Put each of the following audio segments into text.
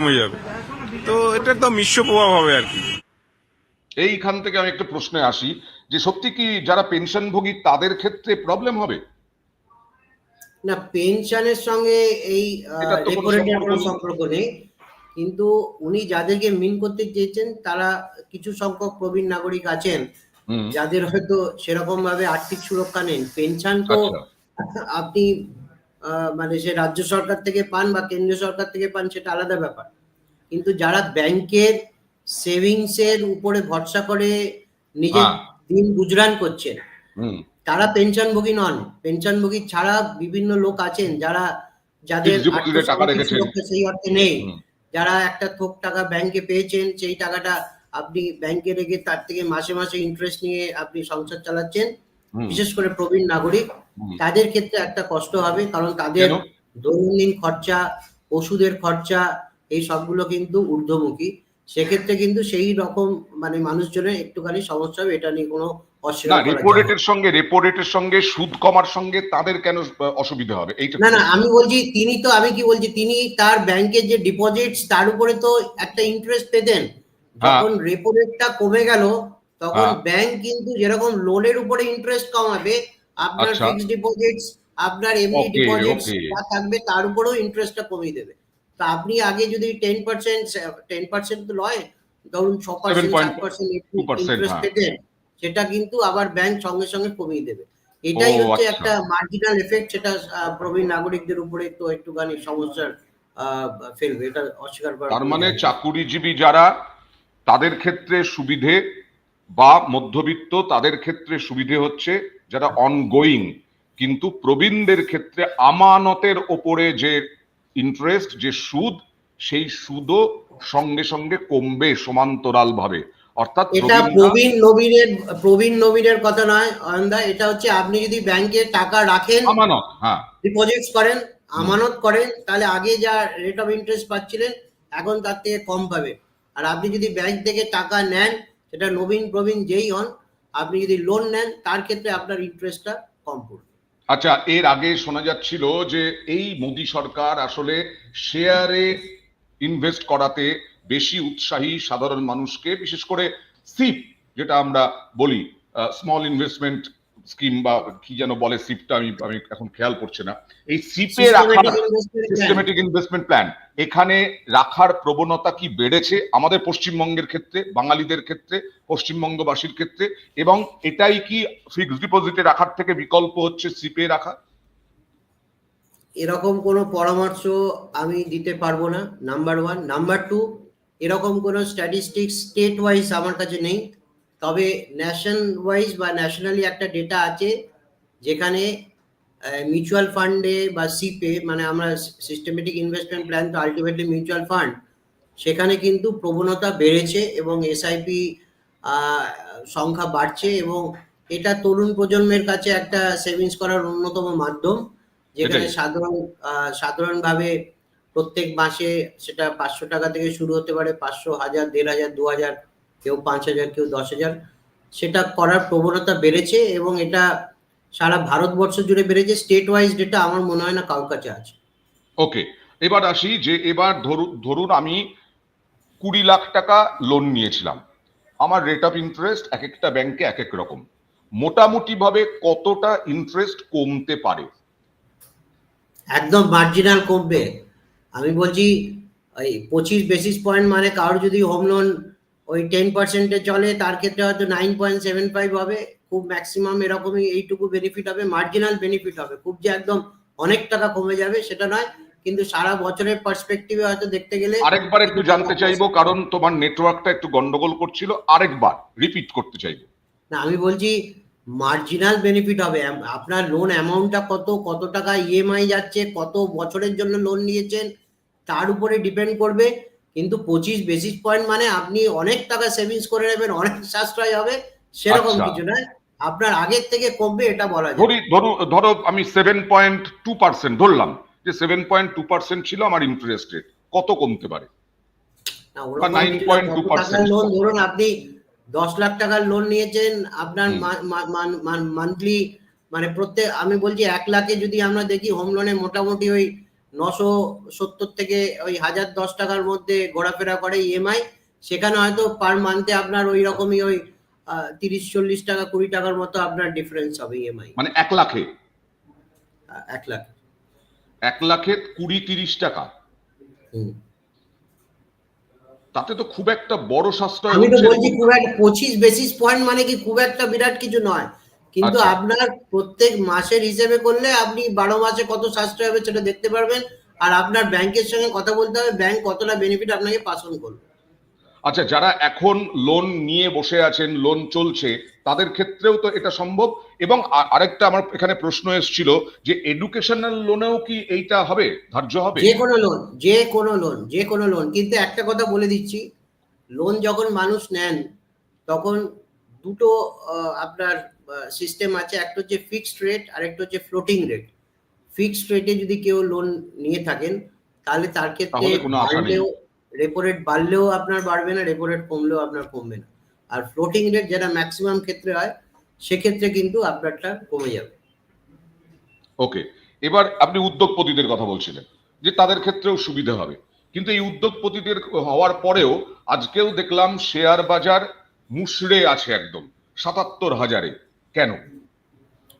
কমে যাবে। তো এটা তো মিশ্র প্রভাব হবে আর কি। এইখান থেকে আমি একটা প্রশ্নে আসি, যে সত্যি কি যারা পেনশনভোগী তাদের ক্ষেত্রে প্রবলেম হবে? না, পেনশনের সঙ্গে এই এটা তো কোনো রেপো রেটের সম্পর্ক কোনো নেই। সম্পর্ক নেই। কিন্তু উনি যাদেরকে মিন করতে চেয়েছেন তারা কিছু সংখ্যক প্রবীণ নাগরিক আছেন হুম। যাদের হয়তো সেরকম ভাবে আর্থিক সুরক্ষা নেই। পেনশন তো আচ্ছা। আপনি মানে সে রাজ্য সরকার থেকে পান বা কেন্দ্রীয় সরকার থেকে পান, সেটা আলাদা ব্যাপার। কিন্তু যারা ব্যাংকের সেভিংস এর উপরে ভরসা করে নিজের হ্যাঁ। দিন গুজরান করছেন, হুম। তারা পেনশনভোগী নন। পেনশনভোগী ছাড়া বিভিন্ন লোক আছেন যাদের ফিক্সড ডিপোজিটে টাকা আর্থসামাজিক রেখেছেন। সুরক্ষা সেই অর্থে নেই। হুম। যারা একটা থোক টাকা ব্যাংকে পেয়েছেন, সেই টাকাটা আপনি ব্যাংকে রেখে তার থেকে মাসে মাসে ইন্টারেস্ট নিয়ে আপনি সংসার চালাচ্ছেন, হুম। বিশেষ করে প্রবীণ নাগরিক। হুম। তাদের ক্ষেত্রে একটা কষ্ট হবে, কারণ তাদের কেন? দৈনন্দিন খরচা, ওষুধের খরচা, এই সবগুলো কিন্তু ঊর্ধ্বমুখী। সেক্ষেত্রে কিন্তু সেই রকম মানে মানুষজনের একটুখানি সমস্যা হবে, এটা নিয়ে কোনো না, অস্বীকার করা রেপো যায় না। রেটের সঙ্গে সুদ কমার সঙ্গে তাদের কেন অসুবিধা হবে, এইটা না, একটু না, বলুন। আমি বলছি আমি কি বলছি, তিনি তার ব্যাংকের যে ডিপোজিটস তার উপরে তো একটা ইন্টারেস্ট পেতেন। হ্যাঁ। যখন রেপো রেটটা কমে গেল, তখন হ্যাঁ। ব্যাংক কিন্তু যেরকম লোনের উপরে ইন্টারেস্ট কমাবে, আপনার আচ্ছা। ফিক্সড ডিপোজিটস, আপনার এমনি ওকে, ডিপোজিটস ওকে। যা থাকবে তার উপরেও ইন্টারেস্টটা কমিয়ে দেবে। তা আপনি আগে যদি 10% তো নয়, ধরুন 6%, 7% 7.2%। ইন্টারেস্ট হ্যাঁ। পেতেন, সেটা কিন্তু আবার ব্যাংক সঙ্গে সঙ্গে কমিয়ে দেবে। ও এটাই হচ্ছে আচ্ছা। একটা মার্জিনাল এফেক্ট, সেটা প্রবীণ নাগরিকদের উপরে তো একটুখানি সমস্যার ফেলবে, এটা অস্বীকার করার তার কোনো মানে জায়গা নেই। চাকুরিজীবী যারা, তাদের ক্ষেত্রে সুবিধে, বা মধ্যবিত্ত তাদের ক্ষেত্রে সুবিধে হচ্ছে যারা অনগোয়িং, কিন্তু প্রবীণদের ক্ষেত্রে আমানতের ওপরে যে ইন্টারেস্ট, যে সুদ, সেই সুদও সঙ্গে সঙ্গে কমবে সমান্তরাল ভাবে। অর্থাৎ এটা প্রবীণরা প্রবীণ নবীনের কথা নয় অয়নদা, এটা হচ্ছে আপনি যদি ব্যাংকে টাকা রাখেন, আমানত। হ্যাঁ। ডিপোজিটস করেন, হুম। আমানত করেন, তাহলে আগে যা রেট অফ ইন্টারেস্ট পাচ্ছিলেন এখন তার থেকে কম পাবেন। আর আপনি যদি ব্যাংক থেকে টাকা নেন, সেটা নবীন প্রবীণ যেই হন, আপনি যদি লোন নেন তার ক্ষেত্রে আপনার ইন্টারেস্টটা কম পড়বে। আচ্ছা, এর আগে শোনা যাচ্ছিল যে এই মোদী সরকার আসলে শেয়ারে ইনভেস্ট করাতে বেশি উৎসাহী সাধারণ মানুষকে, বিশেষ করে সিপ, যেটা আমরা বলি স্মল ইনভেস্টমেন্ট স্কিম, বা কি যেন বলে সিপটা, আমি আমি এখন খেয়াল করছে না, এই সিপে রাখার, systematic investment plan. Systematic investment plan, এখানে রাখার প্রবণতা কি বেড়েছে আমাদের পশ্চিমবঙ্গের ক্ষেত্রে, বাঙালিদের ক্ষেত্রে, পশ্চিমবঙ্গবাসীর ক্ষেত্রে? এবং এটাই কি ফিক্সড ডিপোজিটে রাখার থেকে বিকল্প হচ্ছে সিপে রাখা? এরকম কোনো পরামর্শ আমি দিতে পারবো না, নাম্বার ওয়ান। নাম্বার টু, এরকম কোনো স্ট্যাটিস্টিক্স স্টেট ওয়াইজ আমার কাছে নেই। তবে ন্যাশন ওয়াইজ বা ন্যাশনালি একটা ডেটা আছে, যেখানে মিউচুয়াল ফান্ডে বা সিপে, মানে আমরা সিস্টেমেটিক ইনভেস্টমেন্ট প্ল্যান তো আলটিমেটলি মিউচুয়াল ফান্ড, সেখানে কিন্তু প্রবণতা বেড়েছে এবং এসআইপি সংখ্যা বাড়ছে, এবং এটা তরুণ প্রজন্মের কাছে একটা সেভিংস করার অন্যতম মাধ্যম, যেখানে এটাই। সাধারণভাবে প্রত্যেক মাসে সেটা 500 টাকা থেকে শুরু হতে পারে, 500, 1000, 1500, 2000, কেউ 5000, কেউ 10,000, সেটা করার প্রবণতা বেড়েছে এবং এটা সারা ভারতবর্ষ জুড়ে বেড়েছে। স্টেট ওয়াইজ ডেটা আমার মনে হয় না কারোর কাছে আছে। ওকে। এবার আসি, যে এবার ধরুন আমি 20 লাখ টাকা লোন নিয়েছিলাম। আমার রেট অফ ইন্টারেস্ট এক একটা ব্যাংকে এক এক রকম, মোটামুটি ভাবে কতটা ইন্টারেস্ট কমতে পারে? একদম মার্জিনাল কমবে। আমি বলছি ওই 25 বেসিস পয়েন্ট, মানে কারোর যদি হোম লোন ওই 10% চলে, তার ক্ষেত্রে হয়তো 9.75 হবে, খুব ম্যাক্সিমাম এরকমই, এইটুকু বেনিফিট হবে, মার্জিনাল বেনিফিট হবে, খুব যে একদম অনেক টাকা কমে যাবে সেটা নয়, কিন্তু সারা বছরের পার্সপেক্টিভে হয়তো দেখতে গেলে আরেকবার একটু কিছুটা জানতে কম চাইবো, আসবে। কারণ তোমার নেটওয়ার্কটা একটু গন্ডগোল করছিল, আরেকবার রিপিট করতে চাইবো। না, আমি বলছি মার্জিনাল বেনিফিট হবে। আপনার লোন অ্যামাউন্টটা কত টাকা ইএমআই যাচ্ছে, কত বছরের জন্য লোন নিয়েছেন, তার উপরে ডিপেন্ড করবে। কিন্তু 25 বেসিস পয়েন্ট মানে আপনি অনেক টাকা সেভিংস করে নেবেন, অনেক সাশ্রয় হবে, সেরকম আচ্ছা, কিছু নয়। আপনার আগের থেকে কমবে এটা বলা যায়। ধরো আমি 7.2% ধরলাম, যে 7.2% ছিল আমার ইন্টারেস্ট রেট, কত কমতে পারে? না, বা ওরকম নাইন কিছু না। পয়েন্ট টু কত টাকার পার্সেন্ট লোন, ধরুন আপনি 10 লাখ টাকার লোন নিয়েছেন, আপনার হুম। মান্থলি, মানে প্রত্যেক, আমি বলছি 1 লাখে যদি আমরা দেখি হোম লোনে মোটামুটি ওই 970 থেকে ওই 1010 টাকার মধ্যে ঘোরাফেরা করে ইএমআই, সেখানে হয়তো পার মান্থে আপনার ওই রকমই ওই 30-40 টাকা 20 টাকার মতো আপনার ডিফারেন্স হবে ইএমআই। মানে 1 লাখে 1 লাখ। 1 লাখে 20-30 টাকা, হুম। তাতে তো খুব একটা বড় সাশ্রয় আমি তো হচ্ছে। বলছি খুব একটা 25 বেসিস পয়েন্ট মানে কি খুব একটা বিরাট কিছু নয়, কিন্তু আচ্ছা। আপনার প্রত্যেক মাসের হিসেবে করলে আপনি 12 মাসে কত সাশ্রয় হবে সেটা দেখতে পারবেন, আর আপনার ব্যাংকের সঙ্গে কথা বলতে হবে ব্যাংক কতটা বেনিফিট আপনাকে পাস অন করবে। আচ্ছা, যারা এখন লোন নিয়ে বসে আছেন, লোন চলছে, তাদের ক্ষেত্রেও তো এটা সম্ভব। এবং আরেকটা আমার এখানে প্রশ্ন এসেছিল যে এডুকেশনাল লোনেও কি এইটা হবে, ধার্য হবে? যে কোনো লোন, যে কোনো লোন, যে কোনো লোন, কিন্তু একটা কথা বলে দিচ্ছি, লোন যখন মানুষ নেন তখন দুটো আপনার সিস্টেম আছে, একটা হচ্ছে ফিক্সড রেট আর একটা হচ্ছে ফ্লোটিং রেট। ফিক্সড রেটে যদি কেউ লোন নিয়ে থাকেন তাহলে তার ক্ষেত্রে তাহলে কোনো আশা নেই। বাড়লেও রেপো রেট বাড়লেও আপনার বাড়বে না, রেপো রেট কমলেও আপনার কমবে না। আর ফ্লোটিং রেট যেটা ম্যাক্সিমাম ক্ষেত্রে হয় সেক্ষেত্রে কিন্তু আপনারটা কমে যাবে। ওকে, এবার আপনি উদ্যোগপতিদের কথা বলছিলেন যে তাদের ক্ষেত্রেও সুবিধা হবে, কিন্তু এই উদ্যোগপতিদের হওয়ার পরেও আজকেও দেখলাম শেয়ার বাজার মুষড়ে আছে একদম 77,000-এ। কেন?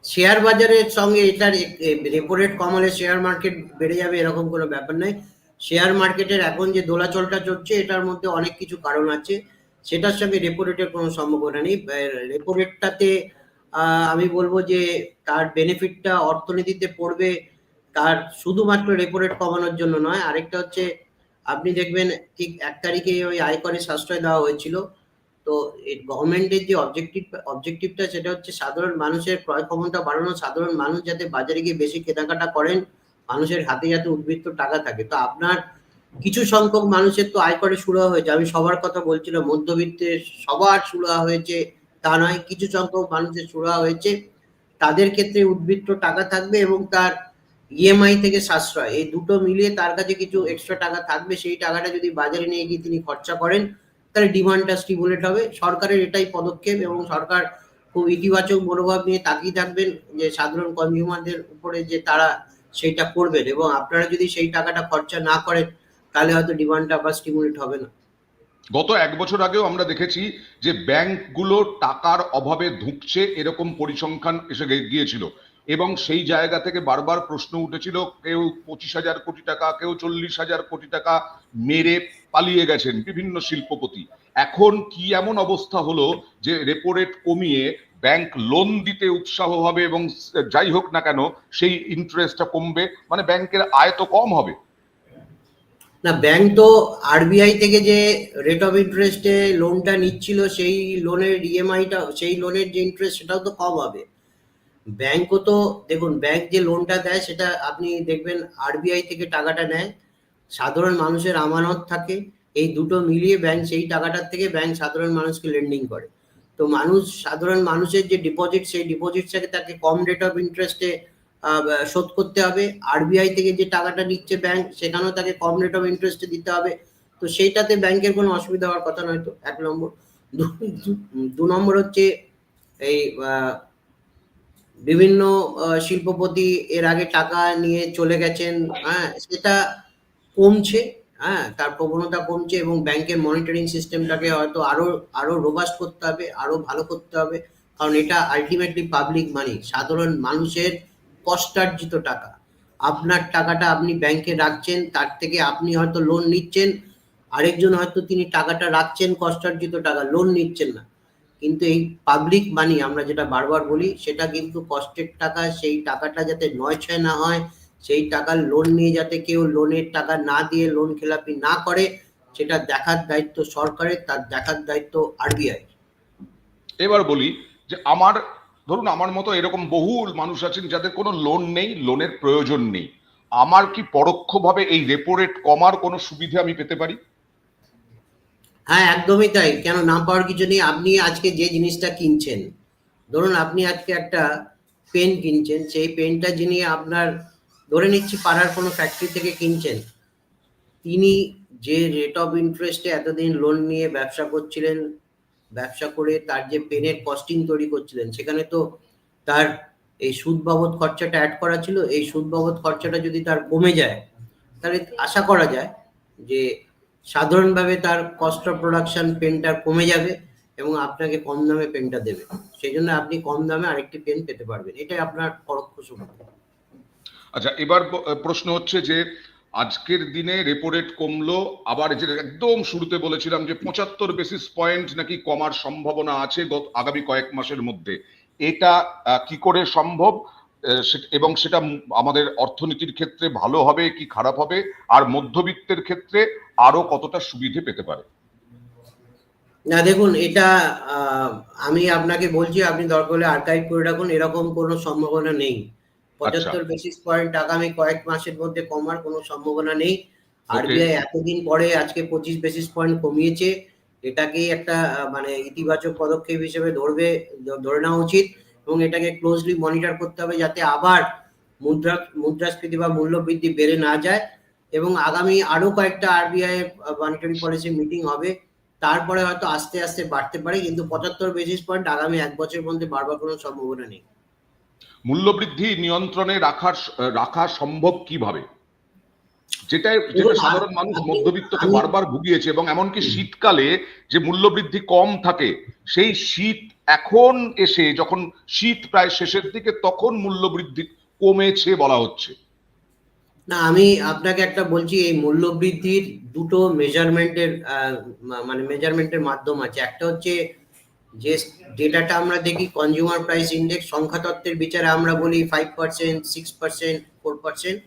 শেয়ার বাজারের সঙ্গে এটার রেপো রেট কমালে শেয়ার মার্কেট বেড়ে যাবে এরকম কোনো ব্যাপার নাই। শেয়ার মার্কেটের এখন যে দোলাচলটা চলছে এটার মধ্যে অনেক কিছু কারণ আছে, সেটার সঙ্গে রেপো রেটের কোনো সম্ভাবনা নেই। রেপো রেটটাতে আমি বলবো যে তার বেনিফিটটা অর্থনীতিতে পড়বে, তার শুধুমাত্র রেপো রেট কমানোর জন্য নয়। আরেকটা হচ্ছে আপনি দেখবেন ঠিক 1 তারিখে ওই আয়করে সাশ্রয় দেওয়া হয়েছিল। তো গভর্নমেন্টের যে অবজেক্টিভটা সেটা হচ্ছে সাধারণ মানুষের ক্রয় ক্ষমতা বাড়ানো, সাধারণ মানুষ যাতে বাজারে গিয়ে বেশি কেনাকাটা করেন, মানুষের হাতে যাতে উদ্বৃত্ত টাকা থাকে। তো আপনার কিছু সংখ্যক মানুষের তো আয়করে সুরাহা হয়েছে, আমি সবার কথা বলছিলাম, মধ্যবিত্তের সবার সুরাহা হয়েছে তা নয়, কিছু সংখ্যক মানুষের সুরাহা হয়েছে। তাদের ক্ষেত্রে উদ্বৃত্ত টাকা থাকবে এবং তার ইএমআই থেকে সাশ্রয়, এই দুটো মিলিয়ে তার কাছে কিছু এক্সট্রা টাকা থাকবে, সেই টাকাটা যদি বাজারে নিয়ে গিয়ে তিনি খরচা করেন তাহলে ডিমান্ডটা স্টিমুলেট হবে। সরকারের এটাই পদক্ষেপ এবং সরকার খুব ইতিবাচক মনোভাব নিয়ে তাকিয়ে থাকবেন যে সাধারণ কনজিউমারদের উপরে যে তারা সেইটা করবেন, এবং আপনারা যদি সেই টাকাটা খরচা না করেন তাহলে হয়তো ডিমান্ডটা আবার স্টিমুলেট হবে না। গত 1 বছর আগেও আমরা দেখেছি যে ব্যাংকগুলো টাকার অভাবে ধুঁকছে, এরকম পরিসংখ্যান এসে গিয়েছিল, এবং সেই জায়গা থেকে বারবার প্রশ্ন উঠেছিল, কেউ 25,000 কোটি টাকা, কেউ 40,000 কোটি টাকা মেরে পালিয়ে গেছেন বিভিন্ন শিল্পপতি। এখন কি এমন অবস্থা হলো যে রেপো রেট কমিয়ে ব্যাংক লোন দিতে উৎসাহ হবে, এবং যাই হোক না কেন সেই ইন্টারেস্টটা কমবে, মানে ব্যাংকের আয় তো কম হবে? না, ব্যাংক তো আরবিআই থেকে যে রেট অফ ইন্টারেস্টে লোনটা নিচ্ছিল সেই লোনের ইএমআইটা, সেই লোনের যে ইন্টারেস্ট সেটাও তো কম হবে। ব্যাংকও তো দেখুন, ব্যাংক যে লোনটা দেয় সেটা আপনি দেখবেন আরবিআই থেকে টাকাটা নেয়, সাধারণ মানুষের আমানত থাকে, এই দুটো মিলিয়ে ব্যাংক সেই টাকাটার থেকে ব্যাংক সাধারণ মানুষকে লেন্ডিং করে। তো সাধারণ মানুষের যে ডিপোজিট, সেই ডিপোজিটটাকে তাকে কম রেট অফ ইন্টারেস্টে শোধ করতে হবে। আরবিআই থেকে যে টাকাটা নিচ্ছে ব্যাংক, সেখানেও তাকে কম রেট অফ ইন্টারেস্টে দিতে হবে। তো সেইটাতে ব্যাংকের কোনো অসুবিধা হওয়ার কথা নয়। তো 1 নম্বর। 2 নম্বর হচ্ছে এই বিভিন্ন শিল্পপতি এর আগে টাকা নিয়ে চলে গেছেন, হ্যাঁ, সেটা কমছে, হ্যাঁ, তার প্রবণতা কমছে, এবং ব্যাংকের মনিটরিং সিস্টেমটাকে হয়তো আরো রোবাস্ট করতে হবে, আরো ভালো করতে হবে। কারণ এটা আলটিমেটলি পাবলিক মানি, সাধারণ মানুষের কষ্টার্জিত টাকা। আপনার টাকাটা আপনি ব্যাংকে রাখছেন, তার থেকে আপনি হয়তো লোন নিচ্ছেন, আরেকজন হয়তো তিনি টাকাটা রাখছেন কষ্টার্জিত টাকা, লোন নিচ্ছেন না। কিন্তু এই পাবলিক মানি আমরা যেটা বারবার বলি, সেটা কিন্তু কষ্টের টাকা, সেই টাকাটা যাতে নয়ছয় না হয়, সেই টাকার লোন নিয়ে যাতে কেউ লোনের টাকা না দিয়ে লোন খেলাপি না করে, সেটা দেখার দায়িত্ব সরকারের, তার দেখার দায়িত্ব আরবিআই। এবার বলি যে ধরুন আমার মতো এরকম বহু মানুষ আছেন যাদের কোনো লোন নেই, লোনের প্রয়োজন নেই। আমার কি পরোক্ষভাবে এই রেপো রেট কমার কোনো সুবিধা আমি পেতে পারি? হ্যাঁ, একদমই তাই। কেন না পাওয়ার কিছু নেই। আপনি আজকে যে জিনিসটা কিনছেন, ধরুন আপনি আজকে একটা পেন কিনছেন, সেই পেনটা যিনি আপনার ধরে নিচ্ছি পাড়ার কোনো ফ্যাক্টরি থেকে কিনছেন, তিনি যে রেট অফ ইন্টারেস্টে এতদিন লোন নিয়ে ব্যবসা করছিলেন, ব্যবসা করে তার যে পেনের কস্টিং তৈরি করছিলেন, সেখানে তো তার এই সুদ বাবদ খরচাটা অ্যাড করা ছিল। এই সুদ বাবদ খরচাটা যদি তার কমে যায়, তাহলে আশা করা যায় যে সাধারণভাবে তার কস্ট অফ প্রোডাকশন পেনটা কমে যাবে এবং আপনাকে কম দামে পেনটা দেবে, সেই জন্য আপনি কম দামে আরেকটি পেন পেতে পারবেন। এটাই আপনার পরোক্ষ সুবিধা। আচ্ছা, এবার প্রশ্ন হচ্ছে যে আজকের দিনে রেপো রেট কমলো, আবার যে একদম শুরুতে বলেছিলাম যে 75 বেসিস পয়েন্ট নাকি কমার সম্ভাবনা আছে আগামী কয়েক মাসের মধ্যে, এটা কি করে সম্ভব, এবং সেটা আমাদের অর্থনীতির ক্ষেত্রে ভালো হবে কি খারাপ হবে, আর মধ্যবিত্তের ক্ষেত্রে আরো কতটা সুবিধে পেতে পারে? না দেখুন, এটা আমি আপনাকে বলছি, আপনি দরকার হলে আর্কাইভ করে রাখুন, এরকম কোনো সম্ভাবনা নেই। 75 বেসিস পয়েন্ট আগামী কয়েক মাসের মধ্যে কমার কোনো সম্ভাবনা নেই। আরবিআই এতদিন পরে আজকে 25 বেসিস পয়েন্ট কমিয়েছে, এটাকেই একটা মানে ইতিবাচক পদক্ষেপ হিসেবে ধরে নেওয়া উচিত এবং এটাকে ক্লোজলি মনিটর করতে হবে যাতে আবার মুদ্রাস্ফীতি বা মূল্য বৃদ্ধি বেড়ে না যায়। এবং আগামী আরো কয়েকটা আরবিআই মনিটরি পলিসি মিটিং হবে, তারপরে হয়তো আস্তে আস্তে বাড়তে পারে, কিন্তু 75 বেসিস পয়েন্ট আগামী এক বছরের মধ্যে বাড়বার কোনো সম্ভাবনা নেই। মূল্যবৃদ্ধি নিয়ন্ত্রণে রাখা সম্ভব কিভাবে, যেটা সাধারণ মানুষ মধ্যবিত্তকে বারবার ভুগিয়েছে, এবং এমনকি শীতকালে যে মূল্যবৃদ্ধি কম থাকে, সেই শীত এখন এসে যখন শীত প্রায় শেষের দিকে তখন মূল্যবৃদ্ধি কমেছে বলা হচ্ছে। না, আমি আপনাকে একটা বলছি, এই মূল্যবৃদ্ধির দুটো মেজারমেন্টের মাধ্যম আছে। একটা হচ্ছে যে ডেটাটা আমরা দেখি কনজিউমার প্রাইস ইন্ডেক্স, সংখ্যাতত্ত্বের বিচারে আমরা বলি 5%, 6%, 4%।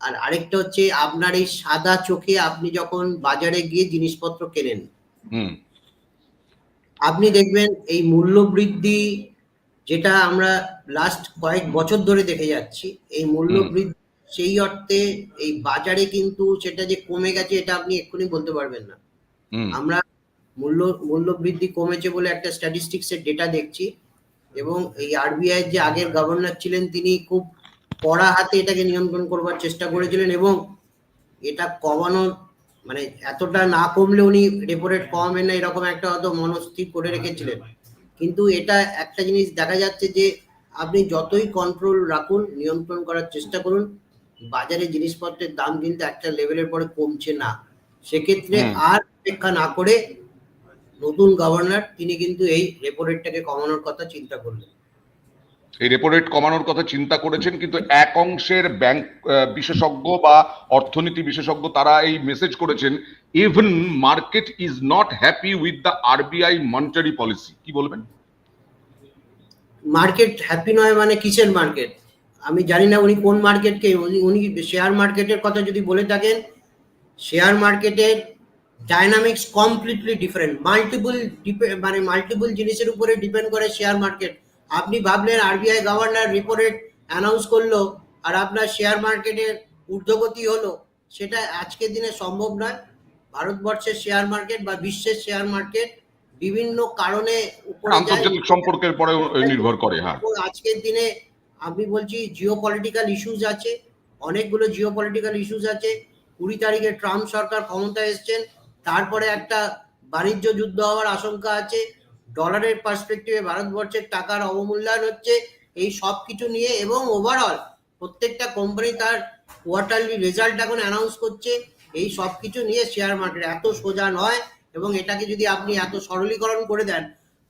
আর আরেকটা হচ্ছে আপনার এই সাদা চোখে আপনি যখন বাজারে গিয়ে জিনিসপত্র কেনেন, আপনি দেখবেন এই মূল্যবৃদ্ধি যেটা আমরা লাস্ট কয়েক বছর ধরে দেখে যাচ্ছি, এই মূল্যবৃদ্ধি সেই অর্থে এই বাজারে কিন্তু সেটা যে কমে গেছে এটা আপনি এক্ষুনি বলতে পারবেন না। আমরা মূল্যবৃদ্ধি কমেছে বলে একটা স্ট্যাটিস্টিক্সের ডেটা দেখছি, এবং এই আরবিআই যে আগের গভর্নর ছিলেন তিনি খুব কড়া হাতে এটাকে নিয়ন্ত্রণ করবার চেষ্টা করেছিলেন এবং এটা কমানোর মানে এতটা না কমলে উনি রেপো রেট কমাবেন না এরকম একটা হয়তো মনস্থির করে রেখেছিলেন। কিন্তু এটা একটা জিনিস দেখা যাচ্ছে যে আপনি যতই কন্ট্রোল রাখুন, নিয়ন্ত্রণ করার চেষ্টা করুন, বাজারে জিনিসপত্রের দাম কিন্তু একটা লেভেলের পরে কমছে না। সেক্ষেত্রে আর অপেক্ষা না করে নতুন গভর্নর তিনি কিন্তু এই রেপো রেটটাকে কমানোর কথা চিন্তা করলেন। এই রেপো রেট কমানোর কথা চিন্তা করেছেন, কিন্তু এক অংশের ব্যাংক বিশেষজ্ঞ বা অর্থনীতি বিশেষজ্ঞ তারা এই মেসেজ করেছেন, even market is not happy with the RBI monetary policy. কি বলবেন? মার্কেট হ্যাপি নয় মানে কিসের মার্কেট? আমি জানি না উনি কোন মার্কেটকে, উনি শেয়ার মার্কেটের কথা যদি বলে থাকেন, শেয়ার মার্কেটের ডাইনামিক্স কমপ্লিটলি ডিফারেন্ট। মাল্টিপল জিনিসের উপরে ডিপেন্ড করে শেয়ার মার্কেট। আপনি ভাবলেন RBI governor repo rate announce করলো আর আপনার শেয়ার মার্কেটের ঊর্ধ্বগতি হলো, সেটা আজকের দিনে সম্ভব নয়। ভারতবর্ষের শেয়ার মার্কেট বা বিশ্বের শেয়ার মার্কেট বিভিন্ন কারণে আন্তর্জাতিক সম্পর্কের পরে নির্ভর করে। হ্যাঁ, আজকের দিনে আমি বলছি জিওপলিটিক্যাল ইস্যুস আছে, অনেকগুলো জিওপলিটিক্যাল ইস্যুস আছে। 20 তারিখে ট্রাম্প সরকার ক্ষমতায় এসছেন, তারপরে একটা বাণিজ্য যুদ্ধ হওয়ার আশঙ্কা আছে, ডলারের পার্সপেক্টিভে ভারতবর্ষের টাকার অবমূল্যায়ন হচ্ছে, এই সব কিছু নিয়ে এবং ওভারঅল প্রত্যেকটা কোম্পানি তার কোয়ার্টারলি রেজাল্ট এখন অ্যানাউন্স করছে, এই সব কিছু নিয়ে শেয়ার মার্কেট এত সোজা নয়। এবং এটাকে যদি আপনি এত সরলীকরণ করে দেন,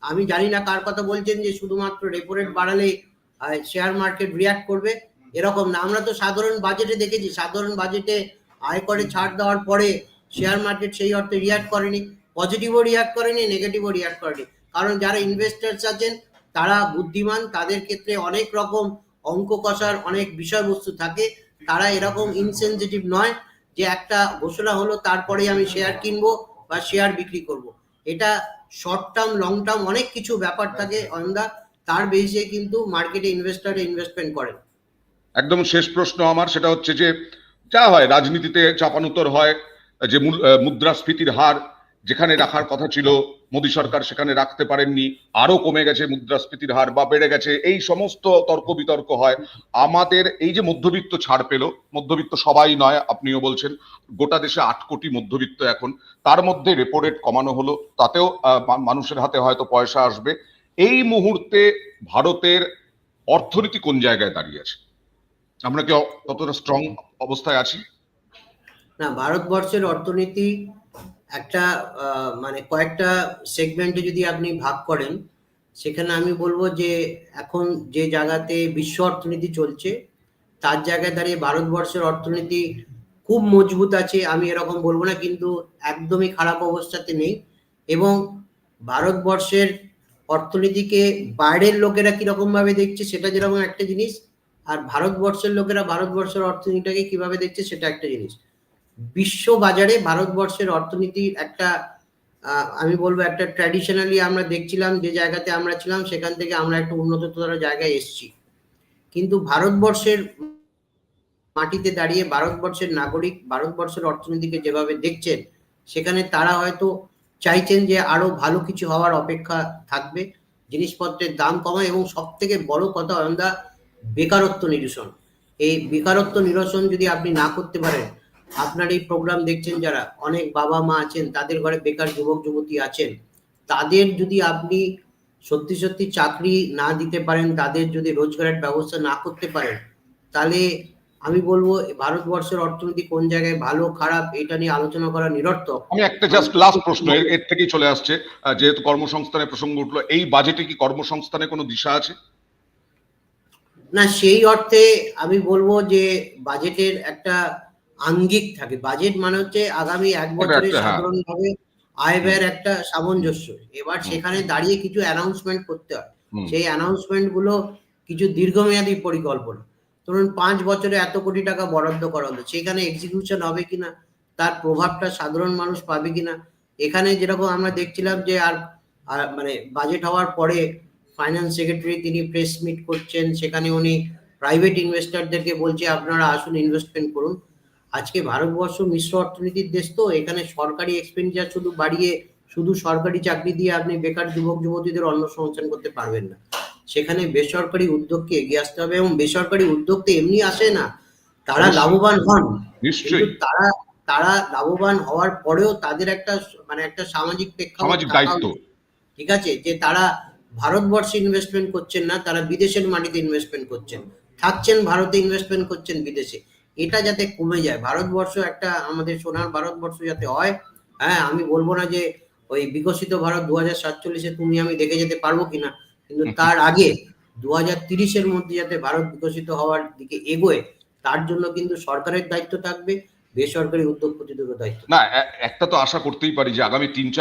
আমি জানি না কার কথা বলছেন যে শুধুমাত্র রেপো রেট বাড়ালে শেয়ার মার্কেট রিয়াক্ট করবে, এরকম না। আমরা তো সাধারণ বাজেটে দেখেছি, সাধারণ বাজেটে আয়করে ছাড় দেওয়ার পরে শেয়ার মার্কেট সেই অর্থে রিয়াক্ট করেনি, পজিটিভও রিয়াক্ট করেনি, নেগেটিভও রিয়াক্ট করেনি। কারণ যারা ইনভেস্টার্স আছেন তারা বুদ্ধিমান, তাদের ক্ষেত্রে অনেক রকম অঙ্ক কষার অনেক বিষয়বস্তু থাকে, তারা এরকম ইনসেনসিটিভ নয় যে একটা ঘোষণা হলো তারপরে আমি শেয়ার কিনবো বা শেয়ার বিক্রি করব। এটা শর্ট টার্ম লং টার্ম অনেক কিছু ব্যাপার থাকে অয়নদা, তার বেসিসে কিন্তু মার্কেটে ইনভেস্টর ইনভেস্টমেন্ট করেন। একদম শেষ প্রশ্ন আমার, সেটা হচ্ছে যে যা হয় রাজনীতিতে চাপানুতর হয়, যে মুদ্রাস্ফীতির হার যেখানে রাখার কথা ছিল মোদী সরকার সেখানে রাখতে পারেননি, আরো কমে গেছে মুদ্রাস্ফীতির হার বা বেড়ে গেছে, এই সমস্ত তর্ক বিতর্ক হয়। আমাদের এই যে মধ্যবিত্ত ছাড় পেল, মধ্যবিত্ত সবাই নয়, আপনিও বলছেন গোটা দেশে 8 কোটি মধ্যবিত্ত এখন, তার মধ্যে রেপো রেট কমানো হলো, তাতেও মানুষের হাতে হয়তো পয়সা আসবে। এই মুহূর্তে ভারতের অর্থনীতি কোন জায়গায় দাঁড়িয়ে আছে? আমরা কি ততটা স্ট্রং অবস্থায় আছি? না, ভারতবর্ষের অর্থনীতি একটা মানে কয়েকটা সেগমেন্টে যদি আপনি ভাগ করেন, সেখানে আমি বলবো যে এখন যে জায়গাতে বিশ্ব অর্থনীতি চলছে তার জায়গায় দাঁড়িয়ে ভারতবর্ষের অর্থনীতি খুব মজবুত আছে আমি এরকম বলবো না, কিন্তু একদমই খারাপ অবস্থাতে নেই। এবং ভারতবর্ষের অর্থনীতিকে বাইরের লোকেরা কিরকম ভাবে দেখছে সেটা যেরকম একটা জিনিস, আর ভারতবর্ষের লোকেরা ভারতবর্ষের অর্থনীতিটাকে কিভাবে দেখছে সেটা একটা জিনিস। বিশ্ব বাজারে ভারতবর্ষের অর্থনীতির একটা আমি বলবো একটা ট্র্যাডিশনালি আমরা দেখছিলাম যে জায়গাতে আমরা ছিলাম সেখান থেকে আমরা একটা উন্নততর জায়গায় এসেছি। কিন্তু ভারতবর্ষের মাটিতে দাঁড়িয়ে ভারতবর্ষের নাগরিক ভারতবর্ষের অর্থনীতিকে যেভাবে দেখছেন, সেখানে তারা হয়তো চাইছেন যে আরো ভালো কিছু হওয়ার অপেক্ষা থাকবে, জিনিসপত্রের দাম কমায় এবং সব থেকে বড় কথা অয়নদা, বেকারত্ব নিরসন। এই বেকারত্ব নিরসন যদি আপনি না করতে পারেন, আপনার এই প্রোগ্রাম দেখছেন যারা অনেক বাবা মা আছেন তাদের ঘরে বেকার যুবক যুবতী আছেন, তাদের যদি আপনি সত্যি সত্যি চাকরি না দিতে পারেন, তাদের যদি রোজগারের ব্যবস্থা না করতে পারেন, তাহলে আমি বলবো ভারতবর্ষের অর্থনীতি কোন জায়গায় ভালো খারাপ এটা নিয়ে আলোচনা করা নিরর্থক। আমি একটা জাস্ট লাস্ট প্রশ্ন এর থেকেই চলে আসছে, যেহেতু কর্মসংস্থানের প্রসঙ্গ উঠলো, এই বাজেটে কি কর্মসংস্থানে কোনো দিশা আছে? না, সেই অর্থে আমি বলবো যে বাজেটের একটা আঙ্গিক থাকে। বাজেট মানে হচ্ছে আগামী এক বছরে সাধারণভাবে আয় ব্যয়ের একটা সামঞ্জস্য। এবার সেখানে দাঁড়িয়ে কিছু অ্যানাউন্সমেন্ট করতে হয়। সেই অ্যানাউন্সমেন্ট গুলো কিছু দীর্ঘমেয়াদী পরিকল্পনা। ধরুন 5 বছরে এত কোটি টাকা বরাদ্দ করা হলো, সেখানে এক্সিকিউশন হবে কিনা, তার প্রভাবটা সাধারণ মানুষ পাবে কিনা। এখানে যেরকম আমরা দেখছিলাম যে আর মানে বাজেট হওয়ার পরে ফাইন্যান্স সেক্রেটারি তিনি প্রেস মিট করছেন, সেখানে উনি প্রাইভেট ইনভেস্টরদেরকে বলছে আপনারা আসুন ইনভেস্টমেন্ট করুন। আজকে ভারতবর্ষ মিশ্র অর্থনীতির দেশ, তো এখানে সরকারি এক্সপেন্ডিচার শুধু বাড়িয়ে শুধু সরকারি চাকরি দিয়ে আপনি বেকার যুবক যুবতীদের অন্নসংস্থান করতে পারবেন না। সেখানে বেসরকারি উদ্যোগকে এগিয়ে আসতে হবে, এবং বেসরকারি উদ্যোগ তো এমনি আসে না, তারা লাভবান হন নিশ্চয়ই, তারা তারা লাভবান হওয়ার পরেও তাদের একটা মানে একটা সামাজিক প্রেক্ষাপট দায়িত্ব, ঠিক আছে, যে তারা ভারতবর্ষে ইনভেস্টমেন্ট করছেন না, তারা বিদেশের মাটিতে ইনভেস্টমেন্ট করছেন, থাকছেন ভারতে ইনভেস্টমেন্ট করছেন বিদেশে। এটা যাতে কমে যায়, ভারতবর্ষ একটা আমাদের সোনার ভারতবর্ষ যাতে হয়। হ্যাঁ, আমি বলবো না যে ওই বিকশিত ভারত 2047-এ তুমি আমি দেখে যেতে পারবো কিনা, কিন্তু তার আগে 2030-এর মধ্যে যাতে ভারত বিকশিত হওয়ার দিকে এগোয়, তার জন্য কিন্তু সরকারের দায়িত্ব থাকবে, বেসরকারি উদ্যোগপতিদেরও দায়িত্ব। না, একটা তো আশা করতেই পারি যে আগামী 3-4